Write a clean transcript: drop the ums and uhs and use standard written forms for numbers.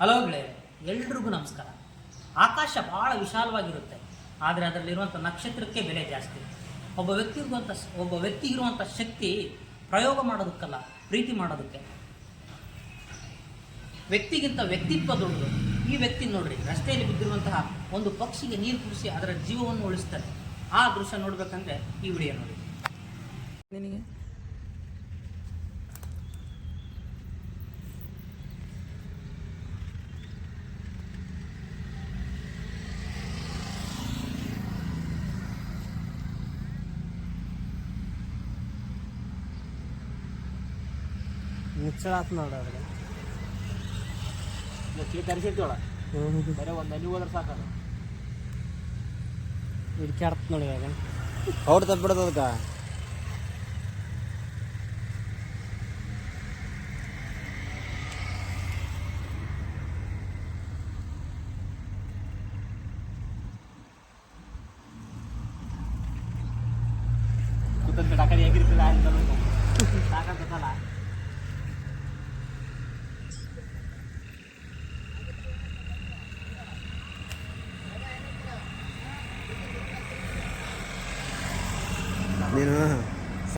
Hello ಗೆಳೆಯರೆ, ಎಲ್ರಿಗೂ ನಮಸ್ಕಾರ. ಆಕಾಶ ಭಾಳ ವಿಶಾಲವಾಗಿರುತ್ತೆ, ಆದರೆ ಅದರಲ್ಲಿರುವಂಥ ನಕ್ಷತ್ರಕ್ಕೆ ಬೆಲೆ ಜಾಸ್ತಿ. ಒಬ್ಬ ವ್ಯಕ್ತಿಗಿರುವಂಥ ಶಕ್ತಿ ಪ್ರಯೋಗ ಮಾಡೋದಕ್ಕಲ್ಲ, ಪ್ರೀತಿ ಮಾಡೋದಕ್ಕೆ. ವ್ಯಕ್ತಿಗಿಂತ ವ್ಯಕ್ತಿತ್ವ ದೊಡ್ಡದು. ಈ ವ್ಯಕ್ತಿ ನೋಡ್ರಿ, ರಸ್ತೆಯಲ್ಲಿ ಬಿದ್ದಿರುವಂತಹ ಒಂದು ಪಕ್ಷಿಗೆ ನೀರು ಕುಡಿಸಿ ಅದರ ಜೀವವನ್ನು ಉಳಿಸ್ತಾರೆ. ಆ ದೃಶ್ಯ ನೋಡ್ಬೇಕಂದ್ರೆ ಈ ವಿಡಿಯೋ ನೋಡಿ. ನಿನಗೆ ಮಿಕ್ಸರ್ ಆತು ನೋಡ ಅದ್ರ ಕರಿಸಿರ್ತೀವಳ ಬರೀ ಒಂದು ಅಲ್ಲಿ ಹೋದ್ರೆ ಸಾಕಲ್ಲ ಹಿಡ್ಕ್ಯಾಡ್ತ ನೋಡಿ ಇವಾಗ ಅವ್ರು ತಪ್ಪಿಬಿಡೋದು ಅದಕ್ಕೆ. ಕೂತಂತ ಡಾಕರಿ ಹೇಗಿರ್ತದೆ ಅಂತ ಸಾಕಂತಲ್ಲ. ನೀನು